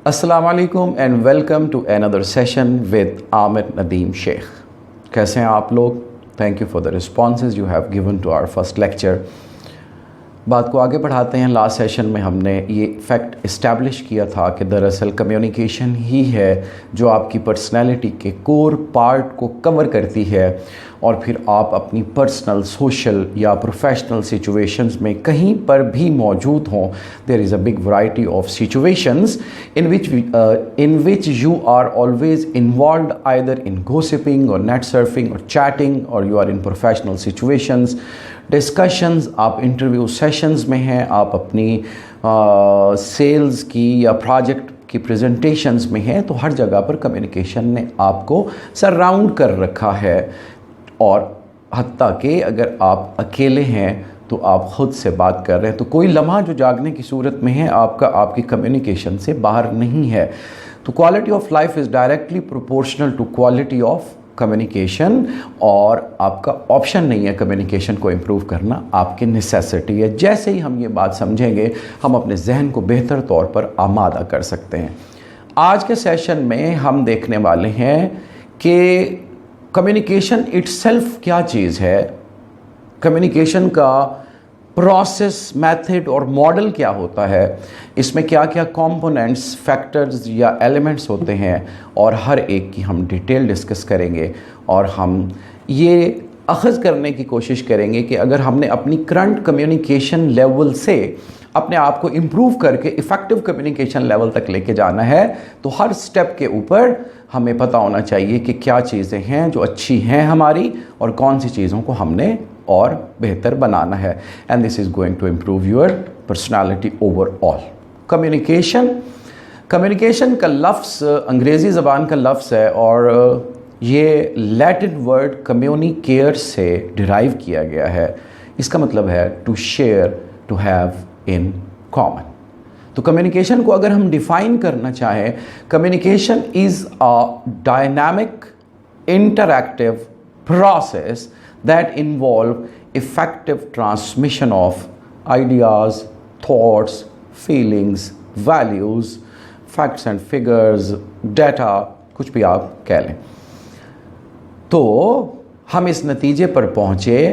अस्सलाम वालेकुम and welcome to another session with Aamir Nadeem Sheikh. कैसे हैं आप लोग? Thank you for the responses you have given to our first lecture. बात को आगे बढ़ाते हैं। लास्ट सेशन में हमने ये फैक्ट इस्टेब्लिश किया था कि दरअसल कम्युनिकेशन ही है जो आपकी पर्सनैलिटी के कोर पार्ट को कवर करती है और फिर आप अपनी पर्सनल, सोशल या प्रोफेशनल सिचुएशंस में कहीं पर भी मौजूद हों, there is a big variety of situations in which you are always involved either in gossiping और नेट सर्फिंग और चैटिंग, और you are in professional situations, discussions, आप इंटरव्यू सेशंस में हैं, आप अपनी सेल्स की या प्रोजेक्ट की प्रेजेंटेशंस में हैं, तो हर जगह पर कम्युनिकेशन ने आपको सराउंड कर रखा है। और हत्ता कि अगर आप अकेले हैं तो आप ख़ुद से बात कर रहे हैं, तो कोई लम्हा जो जागने की सूरत में है आपकी कम्युनिकेशन से बाहर नहीं है। तो quality of life is directly proportional to quality of communication, और आपका ऑप्शन नहीं है कम्युनिकेशन को इम्प्रूव करना, आपकी नेसेसिटी है। जैसे ही हम ये बात समझेंगे हम अपने जहन को बेहतर तौर पर आमादा कर सकते हैं। आज के सेशन में हम देखने वाले हैं कि कम्युनिकेशन इटसेल्फ क्या चीज़ है, कम्युनिकेशन का प्रोसेस, मेथड और मॉडल क्या होता है, इसमें क्या क्या कंपोनेंट्स, फैक्टर्स या एलिमेंट्स होते हैं, और हर एक की हम डिटेल डिस्कस करेंगे। और हम ये अख़ज़ करने की कोशिश करेंगे कि अगर हमने अपनी करंट कम्युनिकेशन लेवल से अपने आप को इम्प्रूव करके इफ़ेक्टिव कम्युनिकेशन लेवल तक लेके जाना है, तो हर स्टेप के ऊपर हमें पता होना चाहिए कि क्या चीज़ें हैं जो अच्छी हैं हमारी और कौन सी चीज़ों को हमने और बेहतर बनाना है। And this is going to improve your personality overall. Communication का लफ्ज़ अंग्रेज़ी ज़बान का लफ्ज़ है और ये लैटिन वर्ड कम्युनिकेयर से डिराइव किया गया है। इसका मतलब है to share, to have in common. तो कम्युनिकेशन को अगर हम डिफ़ाइन करना चाहें, communication is a dynamic interactive process that involve effective transmission of ideas, thoughts, feelings, values, facts and figures, data, कुछ भी आप कह लें। तो हम इस नतीजे पर पहुँचे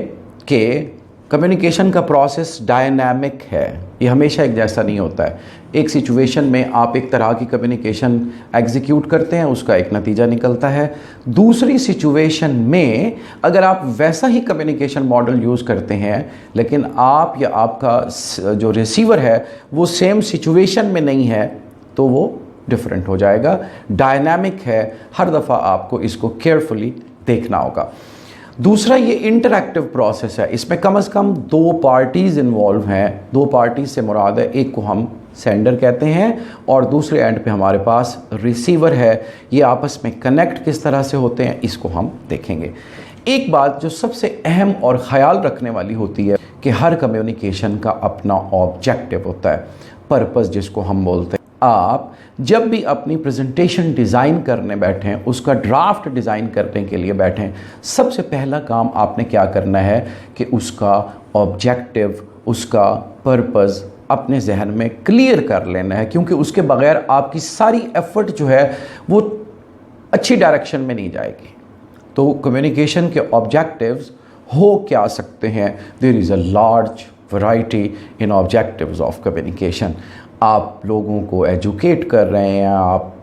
कि कम्युनिकेशन का प्रोसेस डायनामिक है, ये हमेशा एक जैसा नहीं होता है। एक सिचुएशन में आप एक तरह की कम्युनिकेशन एग्जीक्यूट करते हैं, उसका एक नतीजा निकलता है। दूसरी सिचुएशन में अगर आप वैसा ही कम्युनिकेशन मॉडल यूज़ करते हैं लेकिन आप या आपका जो रिसीवर है वो सेम सिचुएशन में नहीं है, तो वो डिफरेंट हो जाएगा। डायनामिक है, हर दफ़ा आपको इसको केयरफुली देखना होगा। दूसरा, ये इंटरैक्टिव प्रोसेस है, इसमें कम से कम दो पार्टीज़ इन्वॉल्व हैं। दो पार्टीज़ से मुराद है, एक को हम सेंडर कहते हैं और दूसरे एंड पे हमारे पास रिसीवर है। ये आपस में कनेक्ट किस तरह से होते हैं इसको हम देखेंगे। एक बात जो सबसे अहम और ख़याल रखने वाली होती है कि हर कम्युनिकेशन का अपना ऑब्जेक्टिव होता है, पर्पस जिसको हम बोलते हैं। आप जब भी अपनी प्रेजेंटेशन डिज़ाइन करने बैठें, उसका ड्राफ्ट डिज़ाइन करने के लिए बैठें, सबसे पहला काम आपने क्या करना है कि उसका ऑब्जेक्टिव, उसका पर्पस अपने जहन में क्लियर कर लेना है, क्योंकि उसके बग़ैर आपकी सारी एफ़र्ट जो है वो अच्छी डायरेक्शन में नहीं जाएगी। तो कम्युनिकेशन के ऑब्जेक्टिव्स हो क्या सकते हैं? There is a large variety in objectives of communication. आप लोगों को एजुकेट कर रहे हैं, आप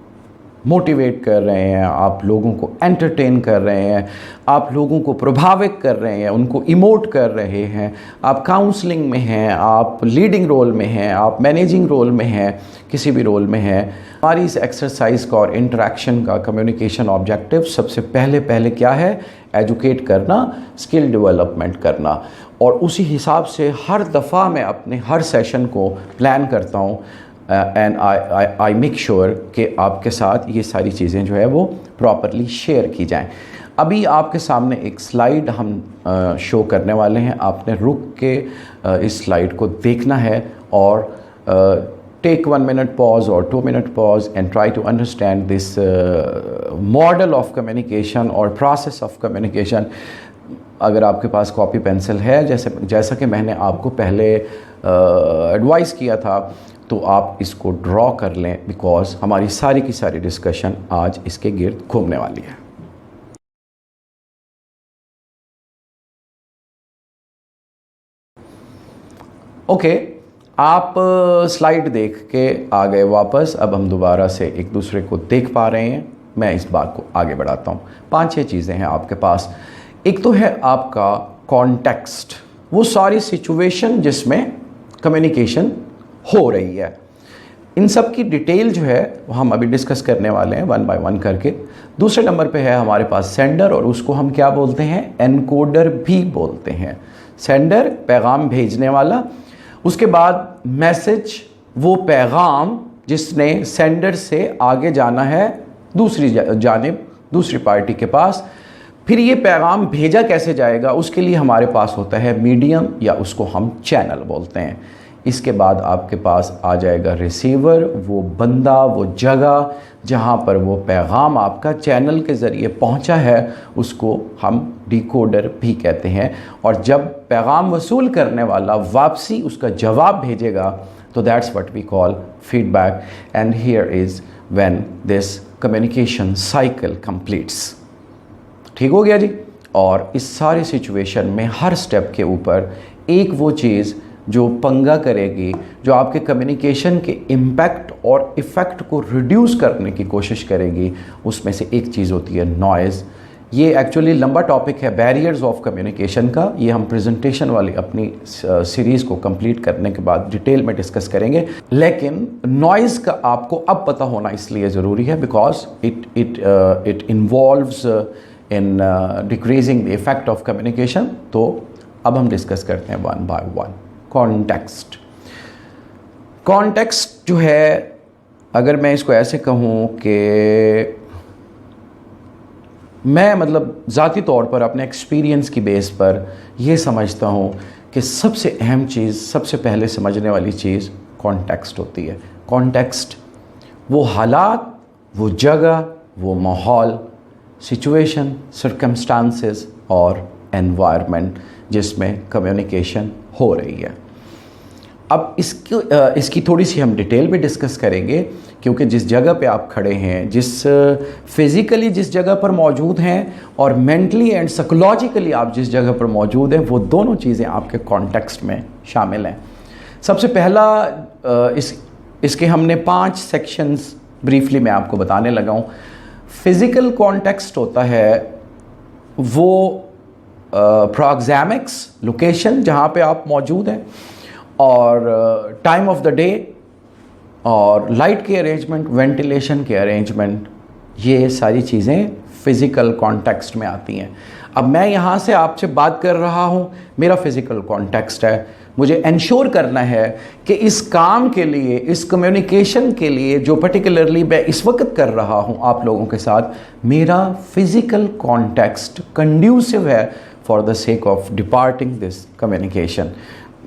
मोटिवेट कर रहे हैं, आप लोगों को एंटरटेन कर रहे हैं, आप लोगों को प्रभावित कर रहे हैं, उनको इमोट कर रहे हैं, आप काउंसलिंग में हैं, आप लीडिंग रोल में हैं, आप मैनेजिंग रोल में हैं, किसी भी रोल में हैं। हमारी इस एक्सरसाइज का और इंटरेक्शन का कम्युनिकेशन ऑब्जेक्टिव सबसे पहले क्या है? एजुकेट करना, स्किल डेवलपमेंट करना। और उसी हिसाब से हर दफ़ा मैं अपने हर सेशन को प्लान करता हूँ एंड आई मेक श्योर कि आपके साथ ये सारी चीज़ें जो है वो प्रॉपरली शेयर की जाएं। अभी आपके सामने एक स्लाइड हम शो करने वाले हैं, आपने रुक के इस स्लाइड को देखना है और take 1 minute pause or 2 minute pause and try to understand this model of communication or process of communication। अगर आपके पास कॉपी पेंसिल है, जैसा कि मैंने आपको पहले एडवाइस किया था, तो आप इसको ड्रॉ कर लें, बिकॉज हमारी सारी की सारी डिस्कशन आज इसके गिर्द घूमने वाली है। ओके, आप स्लाइड देख के आ गए वापस। अब हम दोबारा से एक दूसरे को देख पा रहे हैं। मैं इस बात को आगे बढ़ाता हूँ। 5-6 चीज़ें हैं आपके पास। एक तो है आपका कॉन्टेक्स्ट, वो सारी सिचुएशन जिसमें कम्युनिकेशन हो रही है। इन सब की डिटेल जो है वो हम अभी डिस्कस करने वाले हैं वन बाय वन करके। दूसरे नंबर पे है हमारे पास सेंडर, और उसको हम क्या बोलते हैं? एनकोडर भी बोलते हैं। सेंडर पैगाम भेजने वाला, उसके बाद मैसेज, वो पैगाम जिसने सेंडर से आगे जाना है दूसरी जानिब, दूसरी पार्टी के पास। फिर ये पैगाम भेजा कैसे जाएगा, उसके लिए हमारे पास होता है मीडियम, या उसको हम चैनल बोलते हैं। इसके बाद आपके पास आ जाएगा रिसीवर, वो बंदा, वो जगह जहाँ पर वो पैगाम आपका चैनल के ज़रिए पहुँचा है, उसको हम डिकोडर भी कहते हैं। और जब पैगाम वसूल करने वाला वापसी उसका जवाब भेजेगा, तो that's what we call feedback. And here is when this communication cycle completes. ठीक हो गया जी। और इस सारी सिचुएशन में हर स्टेप के ऊपर एक वो चीज़ जो पंगा करेगी, जो आपके कम्युनिकेशन के इम्पैक्ट और इफ़ेक्ट को रिड्यूस करने की कोशिश करेगी, उसमें से एक चीज़ होती है नॉइज़। ये एक्चुअली लंबा टॉपिक है बैरियर्स ऑफ कम्युनिकेशन का। ये हम प्रेजेंटेशन वाली अपनी सीरीज़ को कंप्लीट करने के बाद डिटेल में डिस्कस करेंगे। लेकिन नॉइज़ का आपको अब पता होना इसलिए ज़रूरी है because it involves in decreasing the effect of communication. तो अब हम डिस्कस करते हैं one by one. Context. Context जो है, अगर मैं इसको ऐसे कहूँ कि मैं मतलब ज़ाती तौर पर अपने एक्सपीरियंस की बेस पर यह समझता हूँ कि सबसे अहम चीज़, सबसे पहले समझने वाली चीज़ कॉन्टेक्स्ट होती है। कॉन्टेक्स्ट वो हालात, वो जगह, वो माहौल, सिचुएशन, सर्कमस्टांसेस और एनवायरनमेंट जिसमें कम्युनिकेशन हो रही है। अब इसकी थोड़ी सी हम डिटेल में डिस्कस करेंगे, क्योंकि जिस जगह पे आप खड़े हैं, फिज़िकली जिस जगह पर मौजूद हैं और मेंटली एंड साइकोलॉजिकली आप जिस जगह पर मौजूद हैं, वो दोनों चीज़ें आपके कॉन्टेक्स्ट में शामिल हैं। सबसे पहला इसके हमने 5 सेक्शंस ब्रीफली मैं आपको बताने लगा हूँ। फिज़िकल कॉन्टेक्स्ट होता है वो प्रोक्सेमिक्स, लोकेशन जहाँ पे आप मौजूद हैं, और टाइम ऑफ द डे, और लाइट के अरेंजमेंट, वेंटिलेशन के अरेंजमेंट, ये सारी चीज़ें फ़िज़िकल कॉन्टेक्स्ट में आती हैं। अब मैं यहाँ से आपसे बात कर रहा हूँ, मेरा फ़िज़िकल कॉन्टेक्स्ट है। मुझे इंश्योर करना है कि इस काम के लिए, इस कम्युनिकेशन के लिए जो पर्टिकुलरली मैं इस वक्त कर रहा हूँ आप लोगों के साथ, मेरा फ़िज़िकल कॉन्टेक्स्ट कंड्यूसिव है for the sake of departing this communication.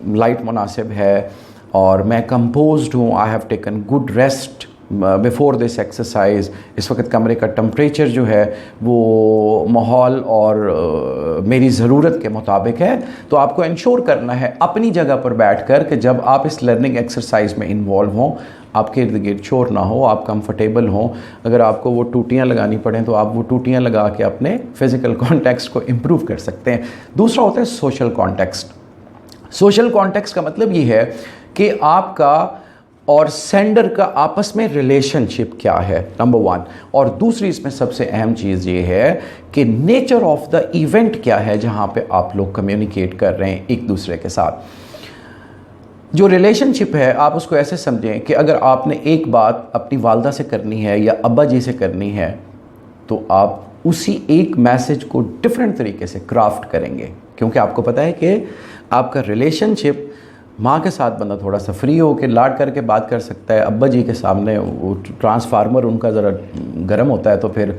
Light मुनासिब है और मैं कंपोज्ड हूँ, I have taken good rest before this exercise. इस वक्त कमरे का टेम्परेचर जो है वो माहौल और मेरी ज़रूरत के मुताबिक है। तो आपको इंश्योर करना है अपनी जगह पर बैठकर कि जब आप इस लर्निंग एक्सरसाइज में इन्वॉल्व हों, आपके इर्द गिर्द शोर ना हो, आप कंफर्टेबल हों। अगर आपको वो टूटियाँ लगानी पड़ें तो आप वो टूटियाँ लगा के अपने फ़िज़िकल कॉन्टेक्स्ट को इम्प्रूव कर सकते हैं। दूसरा होता है सोशल कॉन्टेक्स्ट। सोशल कॉन्टेक्स्ट का मतलब ये है कि आपका और सेंडर का आपस में रिलेशनशिप क्या है, नंबर 1। और दूसरी इसमें सबसे अहम चीज़ ये है कि नेचर ऑफ द इवेंट क्या है जहाँ पे आप लोग कम्युनिकेट कर रहे हैं एक दूसरे के साथ। जो रिलेशनशिप है आप उसको ऐसे समझें कि अगर आपने एक बात अपनी वालदा से करनी है या अब्बा जी से करनी है, तो आप उसी एक मैसेज को डिफरेंट तरीके से क्राफ्ट करेंगे, क्योंकि आपको पता है कि आपका रिलेशनशिप, माँ के साथ बंदा थोड़ा सा फ्री हो के लाड करके बात कर सकता है, अब्बा जी के सामने वो ट्रांसफार्मर उनका ज़रा गर्म होता है, तो फिर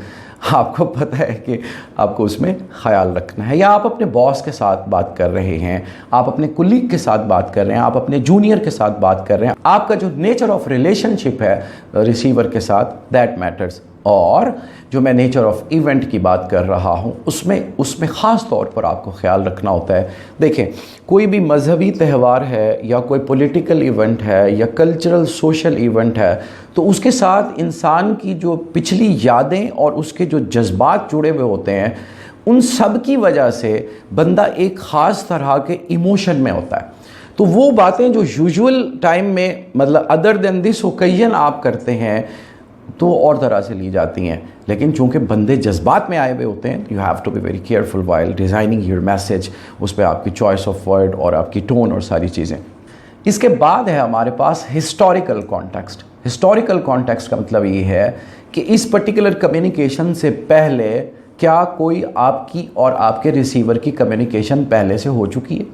आपको पता है कि आपको उसमें ख्याल रखना है। या आप अपने बॉस के साथ बात कर रहे हैं, आप अपने कुलीग के साथ बात कर रहे हैं, आप अपने जूनियर के साथ बात कर रहे हैं, आपका जो नेचर ऑफ रिलेशनशिप है रिसीवर के साथ, दैट मैटर्स। और जो मैं नेचर ऑफ इवेंट की बात कर रहा हूँ उसमें ख़ास तौर पर आपको ख्याल रखना होता है। देखें, कोई भी मजहबी त्यौहार है या कोई पॉलिटिकल इवेंट है या कल्चरल सोशल इवेंट है, तो उसके साथ इंसान की जो पिछली यादें और उसके जो जज्बात जुड़े हुए होते हैं, उन सब की वजह से बंदा एक ख़ास तरह के इमोशन में होता है। तो वो बातें जो यूजुअल टाइम में, मतलब अदर देन दिस ओकेजन आप करते हैं, तो और तरह से ली जाती हैं। लेकिन चूंकि बंदे जज्बात में आए हुए होते हैं, you have to be very careful while designing your message. उस पर आपकी चॉइस ऑफ वर्ड और आपकी टोन और सारी चीज़ें। इसके बाद है हमारे पास हिस्टोरिकल कॉन्टेक्स्ट। हिस्टोरिकल कॉन्टेक्स्ट का मतलब ये है कि इस पर्टिकुलर कम्युनिकेशन से पहले क्या कोई आपकी और आपके रिसीवर की कम्युनिकेशन पहले से हो चुकी है।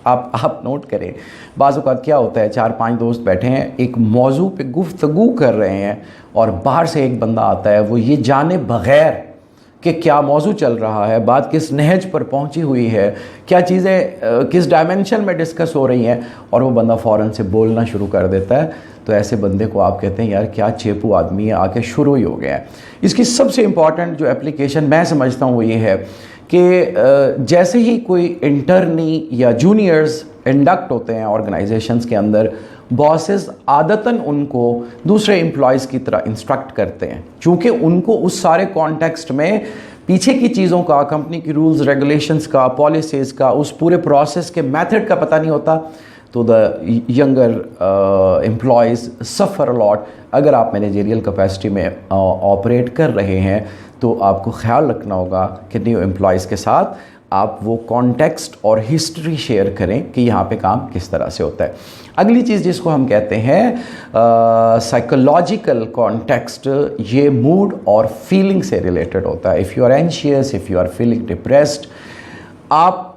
आप नोट करें, बाज़ औक़ात क्या होता है, 4-5 दोस्त बैठे हैं, एक मौजू पे गुफ्तगू कर रहे हैं और बाहर से एक बंदा आता है, वो ये जाने बग़ैर कि क्या मौजू चल रहा है, बात किस नहज पर पहुंची हुई है, क्या चीज़ें किस डायमेंशन में डिस्कस हो रही हैं, और वो बंदा फ़ौरन से बोलना शुरू कर देता है। तो ऐसे बंदे को आप कहते हैं यार क्या चेपू आदमी है, आके शुरू ही हो गया है। इसकी सबसे इम्पॉर्टेंट जो एप्लीकेशन मैं समझता हूँ वो ये है कि जैसे ही कोई इंटर्नी या जूनियर्स इंडक्ट होते हैं ऑर्गेनाइजेशंस के अंदर, बॉसेस आदतन उनको दूसरे एम्प्लॉयज़ की तरह इंस्ट्रक्ट करते हैं, चूँकि उनको उस सारे कॉन्टेक्स्ट में पीछे की चीज़ों का, कंपनी की रूल्स रेगुलेशंस का, पॉलिसीज़ का, उस पूरे प्रोसेस के मेथड का पता नहीं होता। तो the younger employees suffer a lot. अगर आप मैनेजरियल कैपेसिटी में ऑपरेट कर रहे हैं तो आपको ख्याल रखना होगा कि न्यू एम्प्लॉयज़ के साथ आप वो कॉन्टेक्स्ट और हिस्ट्री शेयर करें कि यहाँ पे काम किस तरह से होता है। अगली चीज़ जिसको हम कहते हैं साइकोलॉजिकल कॉन्टेक्स्ट, ये मूड और फीलिंग से रिलेटेड होता है। If you are anxious, if you are feeling depressed, आप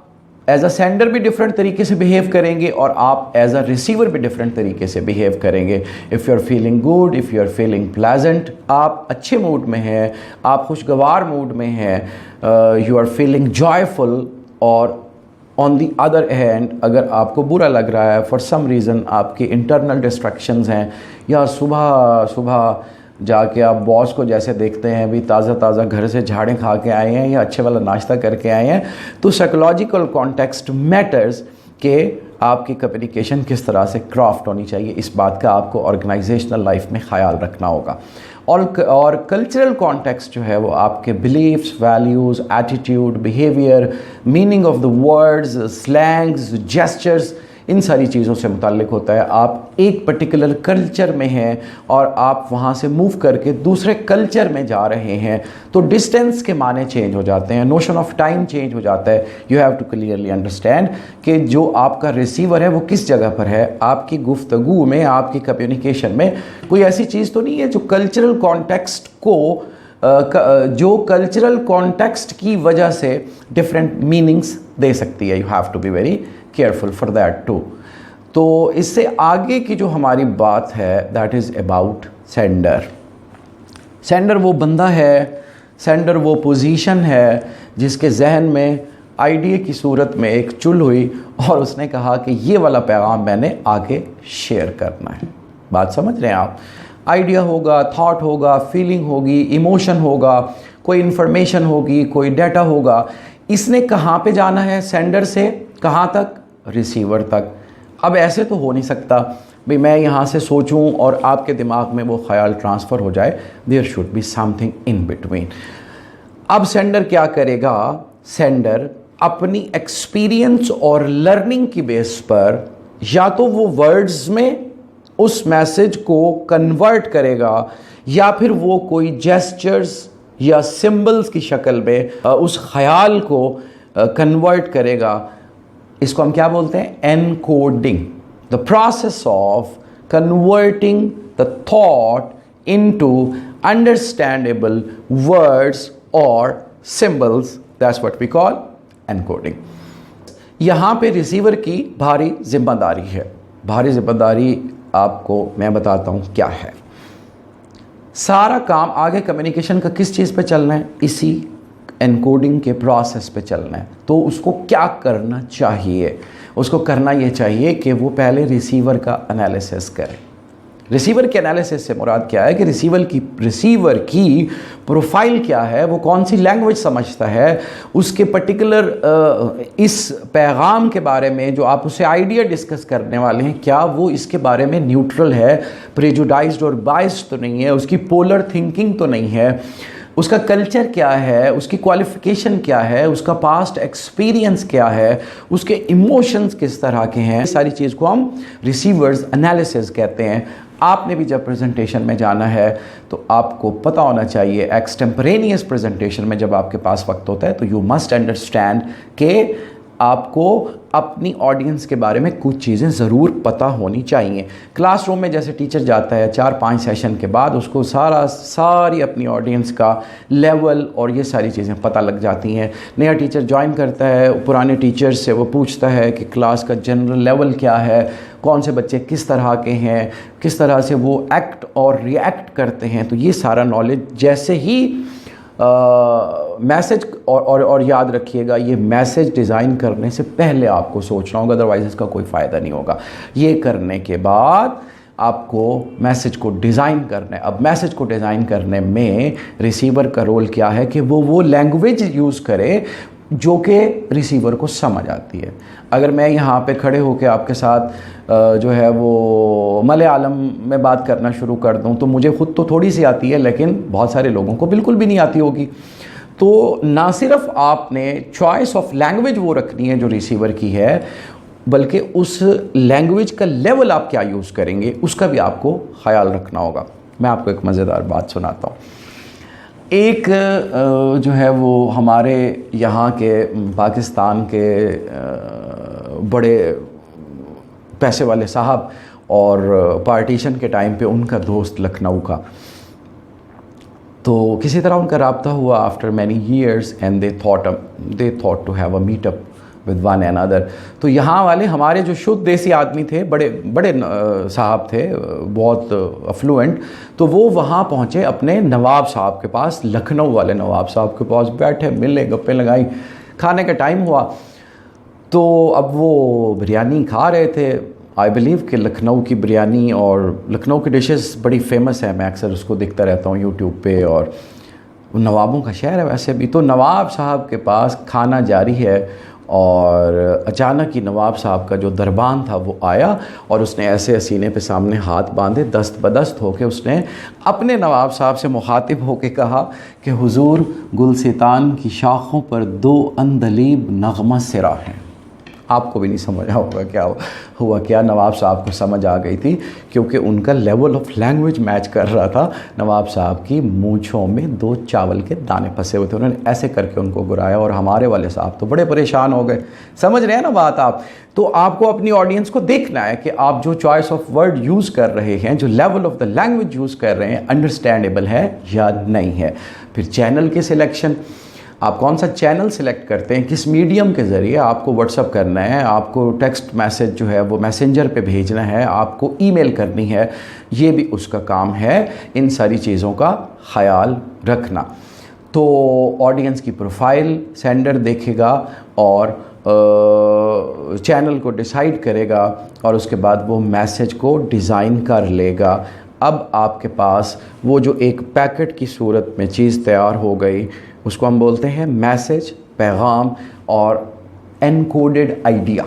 एज अ सेंडर भी डिफरेंट तरीके से बिहेव करेंगे और आप एज अ रिसीवर भी डिफरेंट तरीके से बिहेव करेंगे। If you are feeling good, if you are feeling pleasant, आप अच्छे मूड में हैं, आप खुशगवार मूड में हैं, यू आर फीलिंग जॉयफुल। और ऑन दी अदर हैंड, अगर आपको बुरा लग रहा है फॉर सम रीज़न, आपकी इंटरनल डिस्ट्रैक्शंस हैं, या सुबह सुबह जाके आप बॉस को जैसे देखते हैं भी ताज़ा घर से झाड़ें खा के आए हैं या अच्छे वाला नाश्ता करके आए हैं, तो साइकोलॉजिकल कॉन्टेक्स्ट मैटर्स कि आपकी कम्युनिकेशन किस तरह से क्राफ्ट होनी चाहिए। इस बात का आपको ऑर्गेनाइजेशनल लाइफ में ख्याल रखना होगा। और कल्चरल कॉन्टेक्स्ट जो है वो आपके beliefs, values, attitude, behaviour, meaning of the words, slangs, gestures, इन सारी चीज़ों से मुताल्लिक होता है। आप एक पर्टिकुलर कल्चर में हैं और आप वहाँ से मूव करके दूसरे कल्चर में जा रहे हैं, तो डिस्टेंस के माने चेंज हो जाते हैं, नोशन ऑफ टाइम चेंज हो जाता है। You have to clearly understand कि जो आपका रिसीवर है वो किस जगह पर है। आपकी गुफ्तगू में, आपकी कम्युनिकेशन में कोई ऐसी चीज़ तो नहीं है जो कल्चरल कॉन्टेक्स्ट को जो कल्चरल कॉन्टेक्स्ट की वजह से डिफरेंट मीनिंग्स दे सकती है। You have to be very careful for that too. तो इससे आगे की जो हमारी बात है that is about sender. Sender वो बंदा है, सेंडर वो पोजीशन है जिसके जहन में आइडिया की सूरत में एक चुल हुई और उसने कहा कि ये वाला पैगाम मैंने आगे शेयर करना है। बात समझ रहे हैं आप? आइडिया होगा, थॉट होगा, फीलिंग होगी, इमोशन होगा, कोई इन्फॉर्मेशन होगी, कोई डाटा होगा। इसने कहाँ पे जाना है? सेंडर से कहाँ तक? रिसीवर तक। अब ऐसे तो हो नहीं सकता भाई मैं यहाँ से सोचूं और आपके दिमाग में वो ख्याल ट्रांसफ़र हो जाए। There should be something in between. अब सेंडर क्या करेगा? सेंडर अपनी एक्सपीरियंस और लर्निंग की बेस पर या तो वो वर्ड्स में उस मैसेज को कन्वर्ट करेगा या फिर वो कोई जेस्चर्स या सिंबल्स की शक्ल में उस ख्याल को कन्वर्ट करेगा। इसको हम क्या बोलते हैं? Encoding. The process of converting the thought into understandable words और symbols, that's what we call encoding. यहाँ पे रिसीवर की भारी जिम्मेदारी है। भारी जिम्मेदारी आपको मैं बताता हूँ क्या है। सारा काम आगे कम्युनिकेशन का किस चीज़ पे चलना है? इसी एनकोडिंग के प्रोसेस पे चलना है। तो उसको क्या करना चाहिए? उसको करना ये चाहिए कि वो पहले रिसीवर का एनालिसिस करे। रिसीवर के एनालिसिस से मुराद क्या है कि रिसीवर की प्रोफाइल क्या है, वो कौन सी लैंग्वेज समझता है, उसके पर्टिकुलर इस पैगाम के बारे में जो आप उससे आइडिया डिस्कस करने वाले हैं, क्या वो इसके बारे में न्यूट्रल है, प्रेजुडाइज्ड और बाइस्ड तो नहीं है, उसकी पोलर थिंकिंग तो नहीं है, उसका कल्चर क्या है, उसकी क्वालिफिकेशन क्या है, उसका पास्ट एक्सपीरियंस क्या है, उसके इमोशंस किस तरह के हैं। सारी चीज़ को हम रिसीवर्स एनालिसिस कहते हैं। आपने भी जब प्रेजेंटेशन में जाना है तो आपको पता होना चाहिए, एक्सटेम्परेनियस प्रेजेंटेशन में जब आपके पास वक्त होता है तो यू मस्ट अंडरस्टैंड कि आपको अपनी ऑडियंस के बारे में कुछ चीज़ें ज़रूर पता होनी चाहिए। क्लासरूम में जैसे टीचर जाता है 4-5 सेशन के बाद उसको सारी अपनी ऑडियंस का लेवल और ये सारी चीज़ें पता लग जाती हैं। नया टीचर ज्वाइन करता है, पुराने टीचर से वो पूछता है कि क्लास का जनरल लेवल क्या है, कौन से बच्चे किस तरह के हैं, किस तरह से वो एक्ट और रिएक्ट करते हैं। तो ये सारा नॉलेज जैसे ही मैसेज और याद रखिएगा, ये मैसेज डिज़ाइन करने से पहले आपको सोचना होगा, अदरवाइज़ इसका कोई फ़ायदा नहीं होगा। ये करने के बाद आपको मैसेज को डिज़ाइन करना है। अब मैसेज को डिज़ाइन करने में रिसीवर का रोल क्या है कि वो लैंग्वेज यूज़ करे जो कि रिसीवर को समझ आती है। अगर मैं यहाँ पे खड़े होकर आपके साथ जो है वो मलयालम में बात करना शुरू कर दूँ तो मुझे ख़ुद तो थोड़ी सी आती है, लेकिन बहुत सारे लोगों को बिल्कुल भी नहीं आती होगी। तो ना सिर्फ आपने चॉइस ऑफ लैंग्वेज वो रखनी है जो रिसीवर की है, बल्कि उस लैंग्वेज का लेवल आप क्या यूज़ करेंगे उसका भी आपको ख्याल रखना होगा। मैं आपको एक मज़ेदार बात सुनाता हूँ। एक जो है वो हमारे यहाँ के पाकिस्तान के बड़े पैसे वाले साहब और पार्टीशन के टाइम पे उनका दोस्त लखनऊ का, तो किसी तरह उनका रब्ता हुआ after many years and they thought to have a meetup with one and other. तो यहाँ वाले हमारे जो शुद्ध देसी आदमी थे, बड़े बड़े साहब थे, बहुत अफ्लुएंट, तो वो वहाँ पहुँचे अपने नवाब साहब के पास, लखनऊ वाले नवाब साहब के पास बैठे, मिले, गप्पे लगाई, खाने का टाइम हुआ। तो अब वो बिरयानी खा रहे थे। आई बिलीव कि लखनऊ की बिरयानी और लखनऊ की डिशेस बड़ी फेमस है, मैं अक्सर उसको देखता रहता हूँ यूट्यूब पे, और नवाबों का शहर है वैसे भी। तो नवाब साहब के पास खाना जारी है और अचानक ही नवाब साहब का जो दरबान था वो आया और उसने ऐसे सीने पे सामने हाथ बांधे, दस्त बदस्त होके उसने अपने नवाब साहब से मुखातिब होके कहा कि हुजूर, गुलसितान की शाखों पर 2 अंदलीब नगमा सिरा हैं। आपको भी नहीं समझा होगा क्या हुआ क्या, नवाब साहब को समझ आ गई थी क्योंकि उनका लेवल ऑफ लैंग्वेज मैच कर रहा था। नवाब साहब की मूंछों में 2 चावल के दाने फंसे हुए थे। उन्होंने ऐसे करके उनको गुराया और हमारे वाले साहब तो बड़े परेशान हो गए। समझ रहे हैं ना बात आप? तो आपको अपनी ऑडियंस को देखना है कि आप जो चॉइस ऑफ वर्ड यूज़ कर रहे हैं, जो level of the language use कर रहे हैं, अंडरस्टैंडेबल है या नहीं है। फिर चैनल की सिलेक्शन, आप कौन सा चैनल सेलेक्ट करते हैं, किस मीडियम के ज़रिए आपको व्हाट्सअप करना है, आपको टेक्स्ट मैसेज जो है वो मैसेंजर पे भेजना है, आपको ईमेल करनी है, ये भी उसका काम है। इन सारी चीज़ों का ख्याल रखना। तो ऑडियंस की प्रोफाइल सेंडर देखेगा और चैनल को डिसाइड करेगा और उसके बाद वो मैसेज को डिज़ाइन कर लेगा। अब आपके पास वो जो एक पैकेट की सूरत में चीज़ तैयार हो गई, उसको हम बोलते हैं मैसेज, पैगाम और एनकोडेड आइडिया।